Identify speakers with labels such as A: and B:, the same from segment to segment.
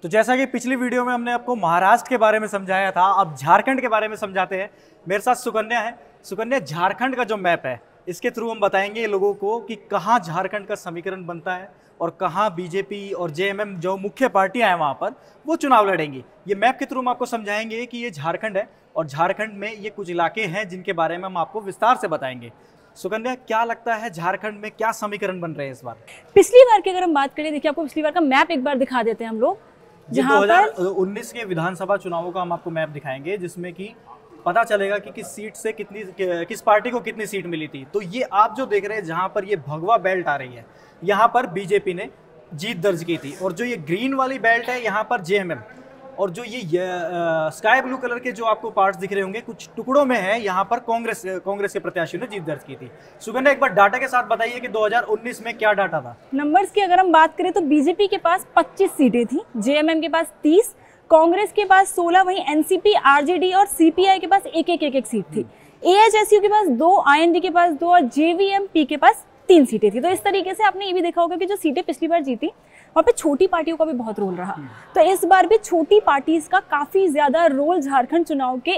A: तो जैसा कि पिछली वीडियो में हमने आपको महाराष्ट्र के बारे में समझाया था, अब झारखंड के बारे में समझाते हैं। मेरे साथ सुकन्या है। सुकन्या, झारखंड का जो मैप है इसके थ्रू हम बताएंगे लोगों को कि कहाँ झारखंड का समीकरण बनता है और कहाँ बीजेपी और जेएमएम जो मुख्य पार्टियां हैं वहाँ पर वो चुनाव लड़ेंगी। ये मैप के थ्रू हम आपको समझाएंगे कि ये झारखंड है और झारखंड में ये कुछ इलाके हैं जिनके बारे में हम आपको विस्तार से बताएंगे। सुकन्या, क्या लगता है झारखंड में क्या समीकरण बन रहे हैं इस बार?
B: पिछली बार की अगर हम बात करें, देखिए आपको पिछली बार का मैप एक बार दिखा देते हैं हम लोग।
A: 2019 के विधानसभा चुनावों का हम आपको मैप दिखाएंगे जिसमें कि पता चलेगा कि किस सीट से किस पार्टी को कितनी सीट मिली थी। तो ये आप जो देख रहे हैं जहां पर ये भगवा बेल्ट आ रही है, यहाँ पर बीजेपी ने जीत दर्ज की थी, और जो ये ग्रीन वाली बेल्ट है यहाँ पर जेएमएम, और जो ये स्काई ब्लू कलर के जो आपको पार्ट्स दिख रहे होंगे कुछ टुकड़ों में है, यहाँ पर कांग्रेस के प्रत्याशियों ने जीत दर्ज की थी। सुगंधा, एक बार डाटा के साथ बताइए कि 2019 में क्या डाटा था?
B: नंबर्स की अगर हम बात करें तो बीजेपी के पास 25 सीटें थी, जेएमएम के पास 30, कांग्रेस के पास 16, वहीं एनसीपी, आरजेडी और सीपीआई के पास एक सीट थी। एएचएसयू के पास 2, आईएनडी के पास 2 और जेवीएमपी के पास 3 सीटें थी। तो इस तरीके से आपने ये भी देखा होगा कि जो सीटें पिछली बार जीती वहाँ पे छोटी पार्टियों का भी बहुत रोल रहा। तो इस बार भी छोटी पार्टीज का काफी ज्यादा रोल झारखंड चुनाव के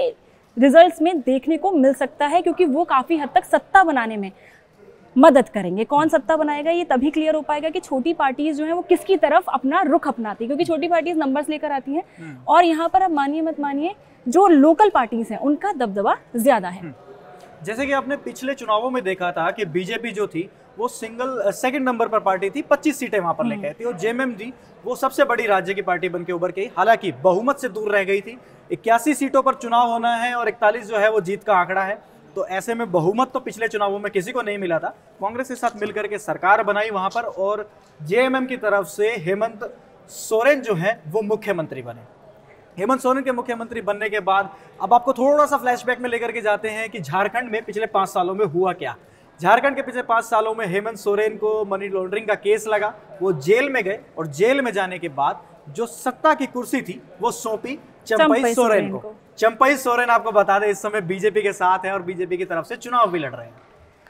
B: रिजल्ट्स में देखने को मिल सकता है, क्योंकि वो काफी हद तक सत्ता बनाने में मदद करेंगे। कौन सत्ता बनाएगा ये तभी क्लियर हो पाएगा कि छोटी पार्टीज जो है वो किसकी तरफ अपना रुख अपनाती है, क्योंकि छोटी पार्टीज नंबर्स लेकर आती हैं और यहाँ पर अब मानिए मत मानिए जो लोकल पार्टीज हैं उनका दबदबा ज्यादा है।
A: जैसे कि आपने पिछले चुनावों में देखा था कि बीजेपी जो थी वो सेकंड नंबर पर पार्टी थी, 25 सीटें वहां पर लेके आई थी, और जेएमएम जी वो सबसे बड़ी राज्य की पार्टी बनके उभर के, हालांकि बहुमत से दूर रह गई थी। 81 सीटों पर चुनाव होना है और 41 जो है वो जीत का आंकड़ा है। तो ऐसे में बहुमत तो पिछले चुनावों में किसी को नहीं मिला था। कांग्रेस के साथ मिलकर के सरकार बनाई वहां पर, और जेएमएम की तरफ से हेमंत सोरेन जो है वो मुख्यमंत्री बने। हेमंत सोरेन के मुख्यमंत्री बनने के बाद अब आपको थोड़ा सा फ्लैशबैक में लेकर के जाते हैं कि झारखंड में पिछले 5 सालों में हुआ क्या। झारखंड के पिछले 5 सालों में हेमंत सोरेन को मनी लॉन्ड्रिंग का केस लगा, वो जेल में गए, और जेल में जाने के बाद जो सत्ता की कुर्सी थी वो सौंपी चंपई सोरेन को। चंपई सोरेन आपको बता दें इस समय बीजेपी के साथ है और बीजेपी की तरफ से चुनाव भी लड़ रहे हैं।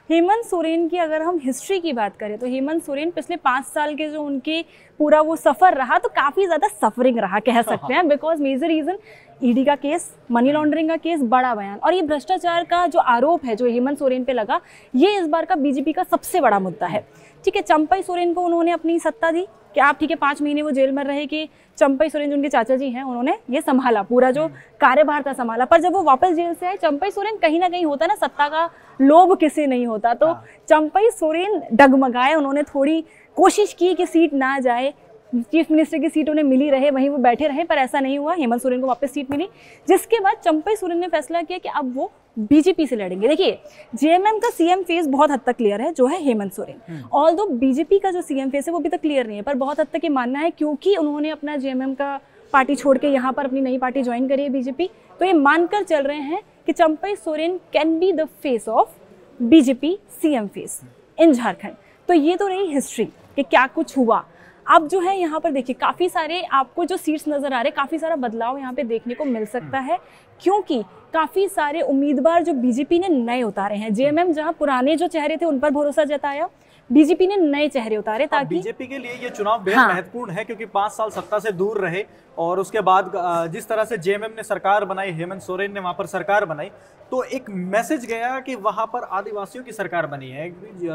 B: हेमंत सोरेन की अगर हम हिस्ट्री की बात करें तो हेमंत सोरेन पिछले 5 साल के जो उनके पूरा वो सफर रहा तो काफी ज्यादा सफरिंग रहा कह सकते हैं, बिकॉज मेजर रीजन ईडी का केस, मनी लॉन्ड्रिंग का केस, बड़ा बयान, और ये भ्रष्टाचार का जो आरोप है जो हेमंत सोरेन पे लगा, ये इस बार का बीजेपी का सबसे बड़ा मुद्दा है। ठीक है, चंपई सोरेन को उन्होंने अपनी सत्ता दी कि आप, ठीक है 5 महीने वो जेल में रहे कि चंपई सोरेन जो उनके चाचा जी हैं उन्होंने ये संभाला, पूरा जो कार्यभार था संभाला। पर जब वो वापस जेल से आए, चंपई सोरेन कहीं ना कहीं होता ना, सत्ता का लोभ किसे नहीं होता, तो चंपई सोरेन डगमगाए, उन्होंने थोड़ी कोशिश की कि सीट ना जाए, चीफ मिनिस्टर की सीट उन्हें मिली रहे, वहीं वो बैठे रहे, पर ऐसा नहीं हुआ। हेमंत सोरेन को वापस सीट मिली, जिसके बाद चंपई सोरेन ने फैसला किया कि अब वो बीजेपी से लड़ेंगे। देखिए, जेएमएम का सीएम फेस बहुत हद तक क्लियर है, जो है हेमंत सोरेन। ऑल्दो बीजेपी का जो सीएम फेस है वो अभी तक क्लियर नहीं है, पर बहुत हद तक ये मानना है क्योंकि उन्होंने अपना जेएमएम का पार्टी छोड़ के यहाँ पर अपनी नई पार्टी ज्वाइन करी है बीजेपी, तो ये मानकर चल रहे हैं कि Champai Soren can be the face of BJP CM face in Jharkhand. तो ये तो रही हिस्ट्री कि क्या कुछ हुआ। अब जो है यहाँ पर देखिए काफ़ी सारे आपको जो सीट्स नज़र आ रहे हैं, काफ़ी सारा बदलाव यहाँ पे देखने को मिल सकता है, क्योंकि काफ़ी सारे उम्मीदवार जो बीजेपी ने नए उतारे हैं। जेएमएम जहाँ पुराने जो चेहरे थे उन पर भरोसा जताया, बीजेपी ने नए चेहरे उतारे, ताकि
A: बीजेपी के लिए ये चुनाव बेहद महत्वपूर्ण है, क्योंकि 5 साल सत्ता से दूर रहे और उसके बाद जिस तरह से जेएमएम ने सरकार बनाई, हेमंत सोरेन ने वहां पर सरकार बनाई, तो एक मैसेज गया कि वहां पर आदिवासियों की सरकार बनी है।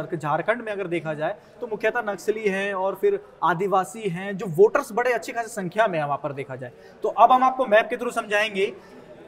A: झारखंड में अगर देखा जाए तो मुख्यतः नक्सली हैं और फिर आदिवासी हैं, जो वोटर्स बड़े अच्छी खासी संख्या में है वहां पर देखा जाए। तो अब हम आपको मैप के थ्रू समझाएंगे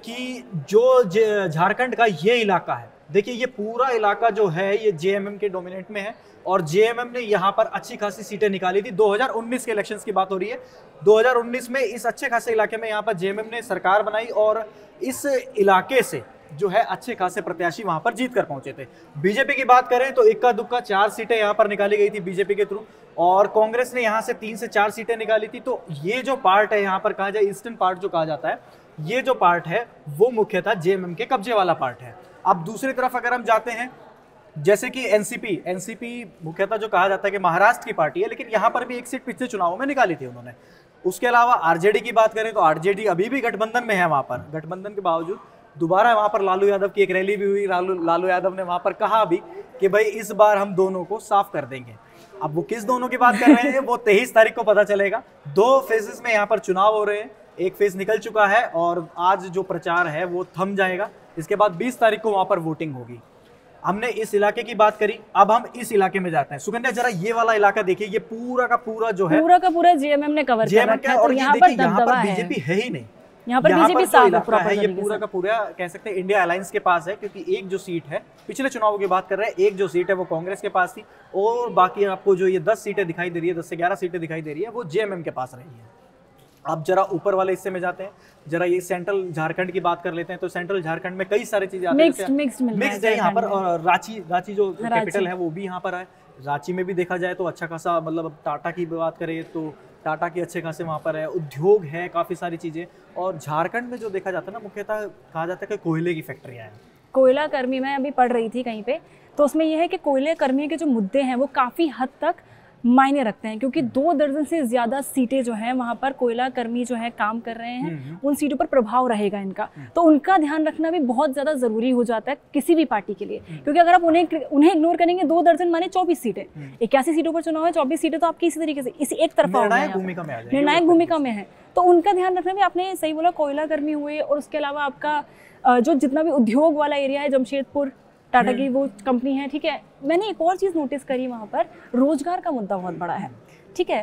A: कि जो झारखंड का ये इलाका है, देखिए ये पूरा इलाका जो है ये जेएमएम के डोमिनेट में है, और जेएमएम ने यहाँ पर अच्छी खासी सीटें निकाली थी। 2019 के इलेक्शंस की बात हो रही है। 2019 में इस अच्छे खासे इलाके में यहाँ पर जेएमएम ने सरकार बनाई, और इस इलाके से जो है अच्छे खासे प्रत्याशी वहां पर जीत कर पहुंचे थे। बीजेपी की बात करें तो इक्का दुक्का 4 सीटें यहाँ पर निकाली गई थी बीजेपी के थ्रू, और कांग्रेस ने यहाँ से 3 से 4 सीटें निकाली थी। तो ये जो पार्ट है यहाँ पर कहा जाए ईस्टर्न पार्ट जो कहा जाता है, ये जो पार्ट है वो मुख्यतः जेएमएम के कब्जे वाला पार्ट है। अब दूसरी तरफ अगर हम जाते हैं, जैसे कि एनसीपी मुख्यतः जो कहा जाता है कि महाराष्ट्र की पार्टी है, लेकिन यहाँ पर भी एक सीट पिछले चुनावों में निकाली थी उन्होंने। उसके अलावा आरजेडी की बात करें तो आरजेडी अभी भी गठबंधन में है, वहां पर गठबंधन के बावजूद दोबारा वहां पर लालू यादव की एक रैली भी हुई। लालू यादव ने वहां पर कहा भी कि भाई इस बार हम दोनों को साफ कर देंगे। अब वो किस दोनों की बात कर रहे हैं वो 23 तारीख को पता चलेगा। 2 फेजेस में यहाँ पर चुनाव हो रहे हैं, एक फेज निकल चुका है और आज जो प्रचार है वो थम जाएगा। इसके बाद 20 तारीख को वहां पर वोटिंग होगी। हमने इस इलाके की बात करी, अब हम इस इलाके में जाते हैं। सुकन्या जरा ये वाला इलाका देखिए, ये पूरा का पूरा जो है
B: पूरा का पूरा जेएमएम ने कवर कर रखा है।
A: और यहाँ पर बीजेपी है ही नहीं,
B: यहाँ पर बीजेपी साफ
A: है। ये पूरा का पूरा कह सकते हैं इंडिया अलायंस के पास है, क्योंकि एक जो सीट है, पिछले चुनावों की बात कर रहे हैं, एक जो सीट है वो कांग्रेस के पास थी और बाकी आपको जो ये 10 सीटें दिखाई दे रही है, 10 से 11 सीटें दिखाई दे रही है, वो जेएमएम के पास रही है। अब जरा ऊपर वाले हिस्से में जाते हैं, जरा ये सेंट्रल झारखंड की बात कर लेते हैं। तो सेंट्रल झारखंड में कई सारी चीजें आती हैं, मिक्स्ड है यहाँ पर। और रांची जो कैपिटल है वो भी यहाँ पर है। रांची में भी देखा जाए तो अच्छा खासा, मतलब टाटा की बात करें तो टाटा की अच्छे खासे वहाँ पर है, उद्योग है, काफ़ी सारी चीज़ें। और झारखंड में जो देखा जाता है ना, मुख्यतः कहा जाता है कि कोयले की फैक्ट्रियाँ हैं।
B: कोयला कर्मी, मैं अभी पढ़ रही थी कहीं पे, तो उसमें यह है कि कोयले कर्मी के जो मुद्दे हैं वो काफ़ी हद तक मायने रखते हैं, क्योंकि 2 दर्जन से ज़्यादा सीटें जो हैं वहाँ पर कोयला कर्मी जो है काम कर रहे हैं, उन सीटों पर प्रभाव रहेगा इनका। तो उनका ध्यान रखना भी बहुत ज़्यादा ज़रूरी हो जाता है किसी भी पार्टी के लिए, क्योंकि अगर आप उन्हें इग्नोर करेंगे, 2 दर्जन माने 24 सीटें, 81 सीटों पर चुनाव है, 24 सीटें तो आपकी इसी तरीके से इसी एक तरफा निर्णायक भूमिका में है। तो उनका ध्यान रखना भी, आपने सही बोला, कोयला कर्मी हुए और उसके अलावा आपका जो जितना भी उद्योग वाला एरिया है, जमशेदपुर टाटा की वो कंपनी है, ठीक है। मैंने एक और चीज़ नोटिस करी, वहाँ पर रोजगार का मुद्दा बहुत बड़ा है, ठीक है।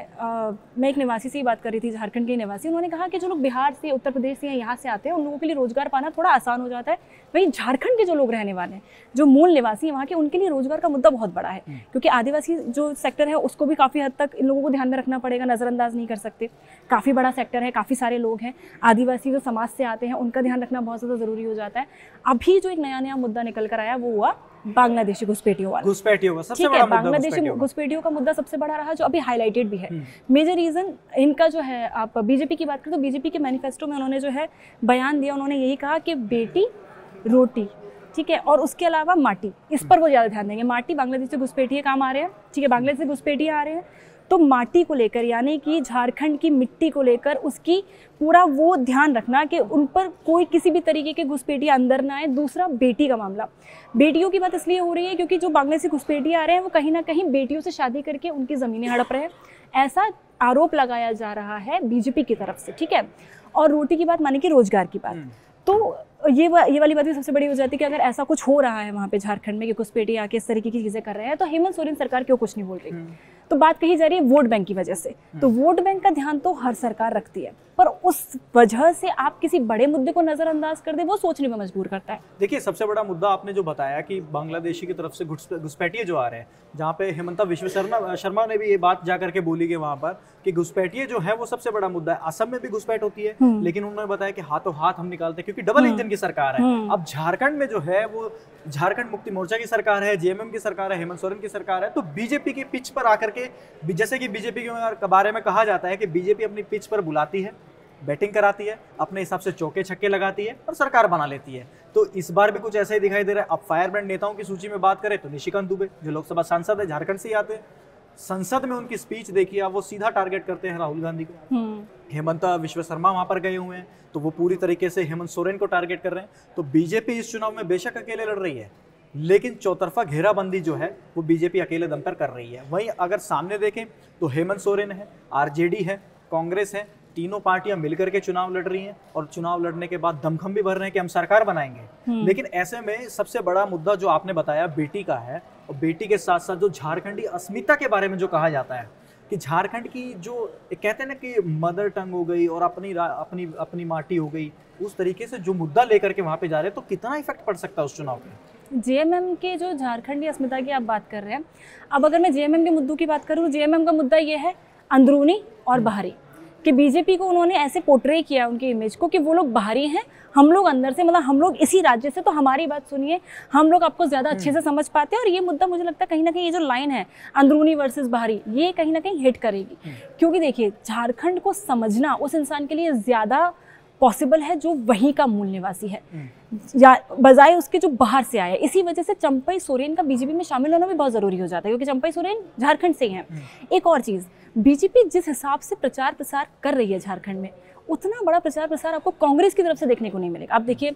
B: मैं एक निवासी से ही बात कर रही थी, झारखंड के निवासी, उन्होंने कहा कि जो लोग बिहार से, उत्तर प्रदेश से यहाँ से आते हैं, उन लोगों के लिए रोजगार पाना थोड़ा आसान हो जाता है। वहीं झारखंड के जो लोग रहने वाले हैं, जो मूल निवासी हैं वहाँ के, उनके लिए रोजगार का मुद्दा बहुत बड़ा है, क्योंकि आदिवासी जो सेक्टर है उसको भी काफ़ी हद तक इन लोगों को ध्यान में रखना पड़ेगा, नज़रअंदाज नहीं कर सकते। काफ़ी बड़ा सेक्टर है, काफ़ी सारे लोग हैं, आदिवासी जो समाज से आते हैं उनका ध्यान रखना बहुत ज़्यादा ज़रूरी हो जाता है। अभी जो एक नया मुद्दा निकल कर आया वो हुआ बांग्लादेशी घुसपैठियों वाला,
A: सबसे बड़ा मुद्दा
B: बांग्लादेशी घुसपैठियों का मुद्दा सबसे बड़ा रहा, जो अभी हाईलाइटेड भी है। मेजर रीजन इनका जो है, आप बीजेपी की बात करें तो बीजेपी के मैनिफेस्टो में उन्होंने जो है बयान दिया, उन्होंने यही कहा कि बेटी रोटी, ठीक है, और उसके अलावा माटी, इस पर वो ज़्यादा ध्यान देंगे। माटी, बांग्लादेश से घुसपैठिए काम आ रहे हैं, ठीक है, बांग्लादेश से घुसपैठिए आ रहे हैं, तो माटी को लेकर, यानी कि झारखंड की मिट्टी को लेकर उसकी पूरा वो ध्यान रखना कि उन पर कोई किसी भी तरीके के घुसपैठिए अंदर ना आए। दूसरा, बेटी का मामला, बेटियों की बात इसलिए हो रही है क्योंकि जो बांग्लादेशी घुसपैठिए आ रहे हैं वो कहीं ना कहीं बेटियों से शादी करके उनकी ज़मीनें हड़प रहे हैं, ऐसा आरोप लगाया जा रहा है बीजेपी की तरफ से, ठीक है। और रोटी की बात, माने कि रोजगार की बात, तो ये वाली बात भी सबसे बड़ी हो जाती है कि अगर ऐसा कुछ हो रहा है वहाँ पे झारखंड में कि घुसपैठिए आके इस तरीके की चीज़ें कर रहे हैं, तो हेमंत सोरेन सरकार क्यों कुछ नहीं बोल रही। तो बात कही जा रही है वोट बैंक की वजह से, तो वोट बैंक का ध्यान तो हर सरकार रखती है, पर उस वजह से आप किसी बड़े मुद्दे को नजरअंदाज कर दे, वो सोचने में मजबूर करता है।
A: देखिए, सबसे बड़ा मुद्दा आपने जो बताया कि बांग्लादेशी की तरफ से घुसपैठिए जो आ रहे हैं, जहाँ पे हेमंता विश्व शर्मा ने भी ये बात जा करके बोली कि वहाँ पर कि घुसपैठिए जो है वो सबसे बड़ा मुद्दा है। असम में भी घुसपैठ होती है, लेकिन उन्होंने बताया कि हाथों हाथ हम निकालते हैं, क्योंकि डबल इंजन की सरकार है। अब झारखंड में जो है वो झारखंड मुक्ति मोर्चा की सरकार है, जेएमएम की सरकार है, हेमंत सोरेन की सरकार है। तो बीजेपी की पिच पर आकर के, जैसे कि बीजेपी के बारे में कहा जाता है कि बीजेपी अपनी पिच पर बुलाती है, बैटिंग कराती है, अपने हिसाब से चौके छक्के लगाती है और सरकार बना लेती है। तो इस बार भी कुछ ऐसा ही दिखाई दे रहा है। अब फायर ब्रांड नेताओं की सूची में बात करें तो निशिकांत दुबे, जो लोकसभा सांसद है, झारखंड से ही आते हैं। संसद में उनकी स्पीच देखिए आप, वो सीधा टारगेट करते हैं राहुल गांधी को। हेमंत विश्व शर्मा वहां पर गए हुए हैं, तो वो पूरी तरीके से हेमंत सोरेन को टारगेट कर रहे हैं। तो बीजेपी इस चुनाव में बेशक अकेले लड़ रही है, लेकिन चौतरफा घेराबंदी जो है वो बीजेपी अकेले दम पर कर रही है। वहीं अगर सामने देखें तो हेमंत सोरेन है, आरजेडी है, कांग्रेस है, तीनों पार्टियां मिलकर के चुनाव लड़ रही हैं और चुनाव लड़ने के बाद दमखम भी भर रहे हैं कि हम सरकार बनाएंगे। लेकिन ऐसे में सबसे बड़ा मुद्दा जो आपने बताया बेटी का है, और बेटी के साथ साथ जो झारखंडी अस्मिता के बारे में जो कहा जाता है कि झारखंड की जो कहते हैं ना कि मदर टंग हो गई और अपनी माटी हो गई, उस तरीके से जो मुद्दा लेकर के वहां पे जा रहे हैं, तो कितना इफेक्ट पड़ सकता है उस चुनाव पे।
B: जेएमएम के जो झारखंडी अस्मिता की आप बात कर रहे हैं, अब अगर मैं जेएमएम के मुद्दों की बात करूँ, जेएमएम का मुद्दा ये है अंदरूनी और बाहरी, कि बीजेपी को उन्होंने ऐसे पोर्ट्रे किया उनकी इमेज को कि वो लोग बाहरी हैं, हम लोग अंदर से, मतलब हम लोग इसी राज्य से, तो हमारी बात सुनिए, हम लोग आपको ज़्यादा अच्छे से समझ पाते हैं। और ये मुद्दा मुझे लगता है कहीं ना कहीं, ये जो लाइन है अंदरूनी वर्सेस बाहरी, ये कहीं ना कहीं हिट करेगी, क्योंकि देखिए झारखंड को समझना उस इंसान के लिए ज़्यादा पॉसिबल है जो वहीं का मूल निवासी है, या बजाय उसके जो बाहर से आया। इसी वजह से चंपई सोरेन का बीजेपी में शामिल होना भी बहुत ज़रूरी हो जाता है, क्योंकि चंपई सोरेन झारखंड से ही हैं। एक और चीज़, बीजेपी जिस हिसाब से प्रचार प्रसार कर रही है झारखंड में, उतना बड़ा प्रचार प्रसार आपको कांग्रेस की तरफ से देखने को नहीं मिलेगा। आप देखिए,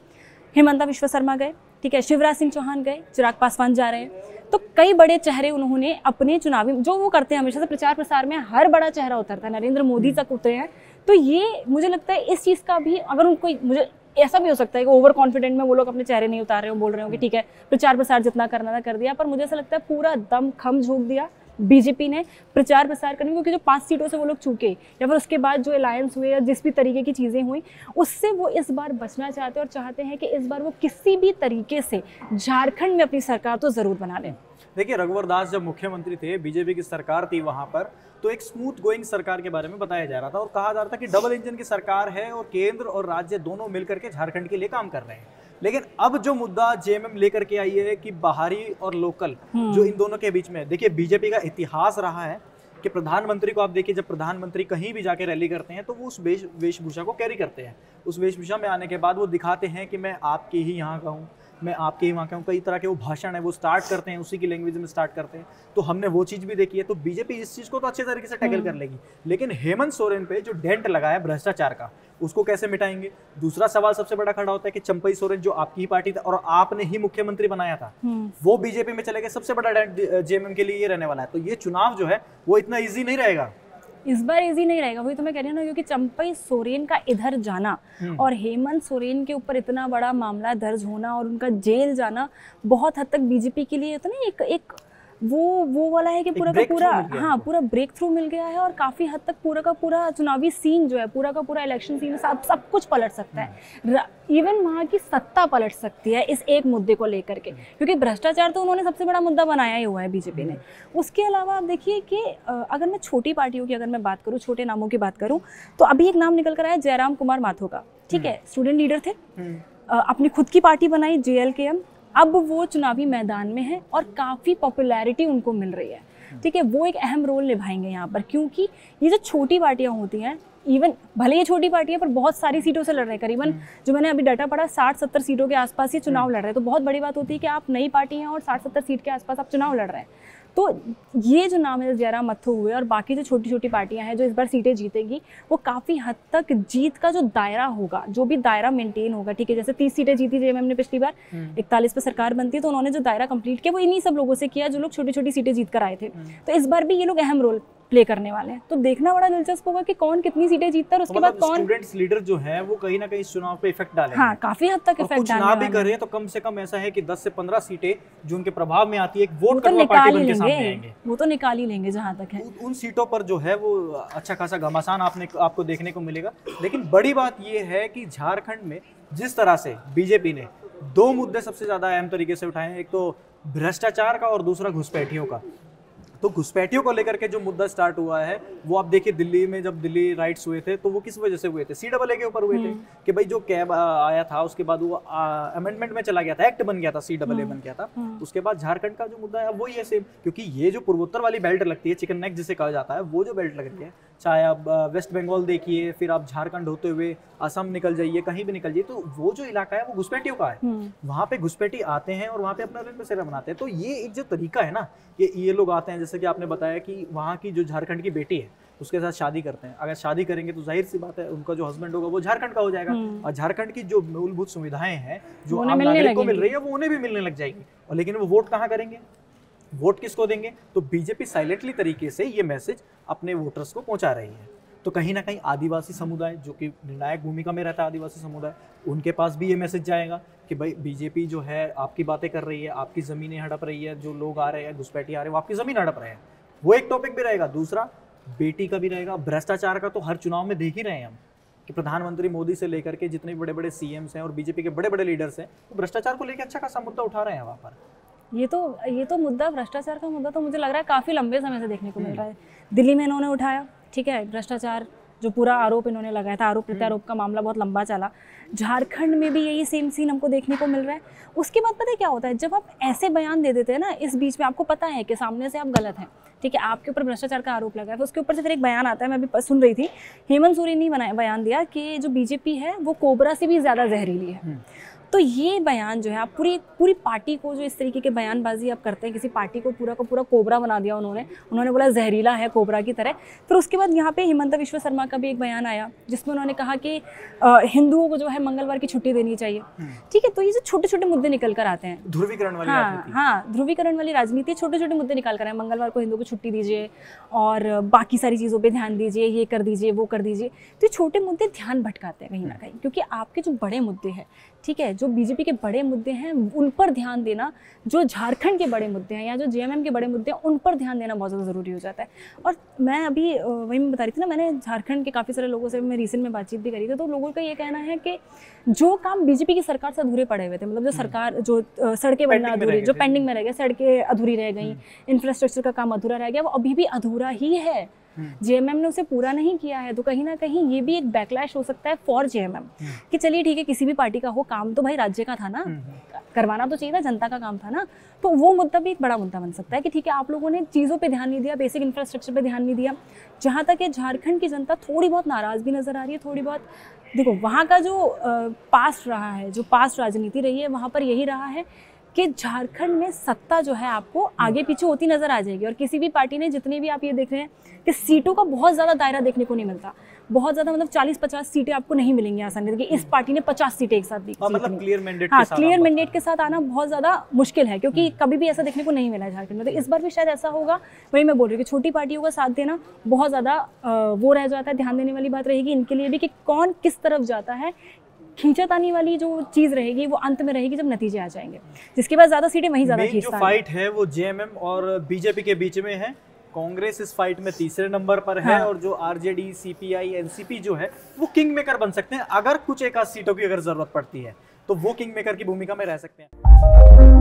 B: हेमंता विश्व शर्मा गए, ठीक है, शिवराज सिंह चौहान गए, चिराग पासवान जा रहे हैं, तो कई बड़े चेहरे उन्होंने अपने चुनावी जो वो करते हैं हमेशा से प्रचार प्रसार में, हर बड़ा चेहरा उतरता है, नरेंद्र मोदी तक उतरे हैं। तो ये मुझे लगता है इस चीज़ का भी, अगर उनको, मुझे ऐसा भी हो सकता है कि ओवर कॉन्फिडेंट में वो लोग अपने चेहरे नहीं उतार रहे हो, बोल रहे हो कि ठीक है प्रचार प्रसार जितना करना था कर दिया, पर मुझे ऐसा लगता है पूरा दम खम झोंक दिया बीजेपी ने प्रचार प्रसार करने में, क्योंकि जो 5 सीटों से वो लोग चूके या फिर उसके बाद जो अलायंस हुए या जिस भी तरीके की चीज़ें हुई उससे वो इस बार बचना चाहते हैं और चाहते हैं कि इस बार वो किसी भी तरीके से झारखंड में अपनी सरकार तो ज़रूर बना लें।
A: देखिए, रघुवर दास जब मुख्यमंत्री थे, बीजेपी की सरकार थी वहां पर, तो एक स्मूथ गोइंग सरकार के बारे में बताया जा रहा था और कहा जा रहा था कि डबल इंजन की सरकार है और केंद्र और राज्य दोनों मिलकर के झारखंड के लिए काम कर रहे हैं। लेकिन अब जो मुद्दा जेएमएम लेकर के आई है कि बाहरी और लोकल जो इन दोनों के बीच में, देखिए बीजेपी का इतिहास रहा है कि प्रधानमंत्री को आप देखिए, जब प्रधानमंत्री कहीं भी जाके रैली करते हैं तो वो उस वेशभूषा को कैरी करते हैं। उस वेशभूषा में आने के बाद वो दिखाते हैं कि मैं आपके ही यहाँ का हूँ, मैं आपके ही वहाँ का हूँ। कई तरह के वो भाषण है वो स्टार्ट करते हैं, उसी की लैंग्वेज में स्टार्ट करते हैं। तो हमने वो चीज़ भी देखी है। तो बीजेपी इस चीज़ को तो अच्छे तरीके से टैकल कर लेगी, लेकिन हेमंत सोरेन पे जो डेंट लगा है भ्रष्टाचार का, उसको कैसे मिटाएंगे? दूसरा सवाल सबसे बड़ा खड़ा होता है कि चंपई सोरेन जो आपकी ही पार्टी था और आपने ही मुख्यमंत्री बनाया था, वो बीजेपी में चले गए। सबसे बड़ा डेंट जेएमएम के लिए ये रहने वाला है। तो ये चुनाव जो है वो इतना ईजी नहीं रहेगा,
B: इस बार इजी नहीं रहेगा। वही तो मैं कह रही हूँ ना, क्योंकि चंपई सोरेन का इधर जाना और हेमंत सोरेन के ऊपर इतना बड़ा मामला दर्ज होना और उनका जेल जाना बहुत हद तक बीजेपी के लिए तो नहीं एक वो वाला है कि पूरा का पूरा, हाँ पूरा ब्रेक थ्रू मिल गया है और काफ़ी हद तक पूरा का पूरा चुनावी सीन जो है, पूरा का पूरा इलेक्शन सीन सब कुछ पलट सकता है। इवन वहाँ की सत्ता पलट सकती है इस एक मुद्दे को लेकर के, क्योंकि भ्रष्टाचार तो उन्होंने सबसे बड़ा मुद्दा बनाया ही हुआ है बीजेपी ने। उसके अलावा आप देखिए कि अगर मैं छोटी पार्टियों की अगर मैं बात करूँ, छोटे नामों की बात करूँ, तो अभी एक नाम निकल कर आया जयराम कुमार माथुर का। ठीक है, स्टूडेंट लीडर थे, अपनी खुद की पार्टी बनाई JLKM, अब वो चुनावी मैदान में है और काफ़ी पॉपुलैरिटी उनको मिल रही है। ठीक है, वो एक अहम रोल निभाएंगे यहाँ पर, क्योंकि ये जो छोटी पार्टियाँ होती हैं, इवन भले ये छोटी पार्टी है पर बहुत सारी सीटों से लड़ रहे हैं। करीबन जो मैंने अभी डाटा पढ़ा 60-70 सीटों के आसपास ये चुनाव लड़ रहे हैं। तो बहुत बड़ी बात होती है कि आप नई पार्टी हैं और 60-70 सीट के आसपास आप चुनाव लड़ रहे हैं। तो ये जो नाम है जयराम माथुर हुए और बाकी जो छोटी छोटी पार्टियां हैं जो इस बार सीटें जीतेगी, वो काफ़ी हद तक जीत का जो दायरा होगा, जो भी दायरा मेंटेन होगा। ठीक है, जैसे 30 सीटें जीती जेएमएम ने पिछली बार, 41 पे सरकार बनती है, तो उन्होंने जो दायरा कंप्लीट किया वो इन्हीं सब लोगों से किया जो लोग छोटी छोटी सीटें जीत कर आए थे। तो इस बार भी ये लोग अहम रोल प्ले करने वाले हैं। तो देखना बड़ा दिलचस्प होगा कि कौन कितनी सीटें जीतता है और उसके बाद कौन
A: स्टूडेंट्स लीडर जो है वो कहीं ना कहीं इस चुनाव पे इफेक्ट डालेंगे।
B: हाँ, काफी हद तक इफेक्ट डालने
A: चुनाव भी कर रहे हैं तो कम से कम ऐसा है कि 10 से 15 सीटें जो उनके प्रभाव में आती है, एक वोट करवा पार्टी बन के सामने आएंगे,
B: वो तो निकाल ही लेंगे। जहां तक है
A: उन सीटों पर जो है वो अच्छा खासा घमासान आपको देखने को मिलेगा। लेकिन बड़ी बात ये है कि झारखंड में जिस तरह से बीजेपी ने 2 मुद्दे सबसे ज्यादा अहम तरीके से उठाए हैं, एक तो भ्रष्टाचार का और दूसरा घुसपैठियों का। तो घुसपैठियों को लेकर के जो मुद्दा स्टार्ट हुआ है वो आप देखिए, दिल्ली में जब दिल्ली राइट्स हुए थे तो वो किस वजह से हुए थे? CAA के ऊपर हुए थे कि भाई जो कैब आया था उसके बाद वो अमेंडमेंट में चला गया था, एक्ट बन गया था, CAA बन गया था। उसके बाद झारखंड का जो मुद्दा है वही है सेम, क्योंकि ये जो पूर्वोत्तर वाली बेल्ट लगती है, चिकन नेक जिसे कहा जाता है, वो जो बेल्ट लगती है, चाहे आप वेस्ट बंगाल देखिए, फिर आप झारखंड होते हुए असम निकल जाइए, कहीं भी निकल जाइए, तो वो जो इलाका है वो घुसपैठियों का है। वहाँ पे घुसपैठी आते हैं और वहाँ पे अपना रंग बसेरा बनाते हैं। तो ये एक जो तरीका है ना, ये लोग आते हैं, जैसे कि आपने बताया कि वहाँ की जो झारखंड की बेटी है उसके साथ शादी करते हैं। अगर शादी करेंगे तो जाहिर सी बात है उनका जो हस्बैंड होगा वो झारखंड का हो जाएगा, और झारखंड की जो मूलभूत सुविधाएं हैं जो आम नागरिक को मिल रही है वो उन्हें भी मिलने लग जाएगी। और लेकिन वो वोट कहाँ करेंगे, वोट किसको देंगे? तो बीजेपी साइलेंटली तरीके से ये मैसेज अपने वोटर्स को पहुंचा रही है। तो कहीं ना कहीं आदिवासी समुदाय जो कि निर्णायक भूमिका में रहता है, आदिवासी समुदाय, उनके पास भी ये मैसेज जाएगा कि भाई बीजेपी जो है आपकी बातें कर रही है, आपकी ज़मीनें हड़प रही है, जो लोग आ रहे हैं घुसपैठी आ रहे हैं वो आपकी ज़मीन हड़प रहे हैं। वो एक टॉपिक भी रहेगा। दूसरा बेटी का भी रहेगा, भ्रष्टाचार का तो हर चुनाव में देख ही रहे हैं हम कि प्रधानमंत्री मोदी से लेकर के जितने बड़े बड़े CMs हैं और बीजेपी के बड़े बड़े लीडर्स हैं वो भ्रष्टाचार को लेकर अच्छा खासा मुद्दा उठा रहे हैं वहाँ पर।
B: ये तो मुद्दा, भ्रष्टाचार का मुद्दा तो मुझे लग रहा है काफ़ी लंबे समय से देखने को मिल रहा है। दिल्ली में इन्होंने उठाया, ठीक है, भ्रष्टाचार जो पूरा आरोप इन्होंने लगाया था, आरोप प्रत्यारोप का मामला बहुत लंबा चला। झारखंड में भी यही सेम सीन हमको देखने को मिल रहा है। उसके बाद पता है क्या होता है, जब आप ऐसे बयान दे देते हैं ना, इस बीच में आपको पता है कि सामने से आप गलत हैं, ठीक है, आपके ऊपर भ्रष्टाचार का आरोप लगा है, उसके ऊपर से फिर एक बयान आता है, मैं अभी सुन रही थी, हेमंत सोरेन ने बयान दिया कि जो बीजेपी है वो कोबरा से भी ज़्यादा जहरीली है। तो ये बयान जो है, आप पूरी पार्टी को जो इस तरीके के बयानबाजी आप करते हैं, किसी पार्टी को पूरा का पूरा कोबरा बना दिया उन्होंने बोला जहरीला है कोबरा की तरह। फिर उसके बाद यहाँ पे हिमंता विश्व शर्मा का भी एक बयान आया जिसमें उन्होंने कहा कि हिंदुओं को जो है मंगलवार की छुट्टी देनी चाहिए। ठीक है, तो ये जो छोटे छोटे मुद्दे निकल कर आते हैं,
A: ध्रुवीकरण वाली राजनीति।
B: हाँ, ध्रुवीकरण वाली राजनीति, छोटे छोटे मुद्दे निकाल कर आए, मंगलवार को हिंदुओं को छुट्टी दीजिए और बाकी सारी चीज़ों पे ध्यान दीजिए, ये कर दीजिए, वो कर दीजिए। तो ये छोटे मुद्दे ध्यान भटकाते हैं कहीं ना कहीं, क्योंकि आपके जो बड़े मुद्दे हैं, ठीक है, जो बीजेपी के बड़े मुद्दे हैं उन पर ध्यान देना, जो झारखंड के बड़े मुद्दे हैं या जो जेएमएम के बड़े मुद्दे हैं उन पर ध्यान देना बहुत ज़्यादा ज़रूरी हो जाता है। और मैं अभी वही मैं बता रही थी ना, मैंने झारखंड के काफ़ी सारे लोगों से मैं रिसेंट में बातचीत भी करी थी, तो लोगों का ये कहना है कि जो काम बीजेपी की सरकार से अधूरे पड़े हुए थे, मतलब जो सरकार जो सड़कें बनना अधूरी, जो पेंडिंग में रह गए, सड़कें अधूरी रह गई, इंफ्रास्ट्रक्चर का काम अधूरा रह गया, वो अभी भी अधूरा ही है। जेएमएम ने उसे पूरा नहीं किया है, तो कहीं ना कहीं ये भी एक बैकलैश हो सकता है फॉर जेएमएम कि चलिए ठीक है, किसी भी पार्टी का हो, काम तो भाई राज्य का था ना, करवाना तो चाहिए था, जनता का काम था ना। तो वो मुद्दा भी एक बड़ा मुद्दा बन सकता है कि ठीक है, आप लोगों ने चीज़ों पे ध्यान नहीं दिया, बेसिक इंफ्रास्ट्रक्चर पे ध्यान नहीं दिया। जहाँ तक है झारखंड की जनता थोड़ी बहुत नाराज़ भी नज़र आ रही है, थोड़ी बहुत। देखो वहाँ का जो पास्ट रहा है, जो पास्ट राजनीति रही है, वहाँ पर यही रहा है कि झारखंड में सत्ता जो है आपको आगे पीछे होती नजर आ जाएगी। और किसी भी पार्टी ने, जितने भी आप ये देख रहे हैं कि सीटों का बहुत ज़्यादा दायरा देखने को नहीं मिलता, बहुत ज़्यादा, मतलब 40-50 सीटें आपको नहीं मिलेंगी आसानी से कि इस पार्टी ने 50 सीटें एक साथ दी।
A: मतलब क्लियर मैंडेट
B: क्लियर मैंडेट के साथ आना बहुत ज़्यादा मुश्किल है, क्योंकि कभी भी ऐसा देखने को नहीं मिला है झारखंड में। तो इस बार भी शायद ऐसा होगा। वही मैं बोल रही हूँ कि छोटी पार्टियों का साथ देना बहुत ज़्यादा वो रह जाता है। ध्यान देने वाली बात रहेगी इनके लिए भी कि कौन किस तरफ जाता है। खींचातानी वाली जो चीज रहेगी वो अंत में रहेगी जब नतीजे आ जाएंगे, जिसके बाद ज्यादा सीटें वहीं ज्यादा खींचता है।
A: जो फाइट है वो जेएमएम और बीजेपी के बीच में है। कांग्रेस इस फाइट में तीसरे नंबर पर है। और जो आरजेडी, सीपीआई, एनसीपी जो है वो किंग मेकर बन सकते हैं। अगर कुछ एक आध सीटों की अगर जरूरत पड़ती है तो वो किंग मेकर की भूमिका में रह सकते हैं।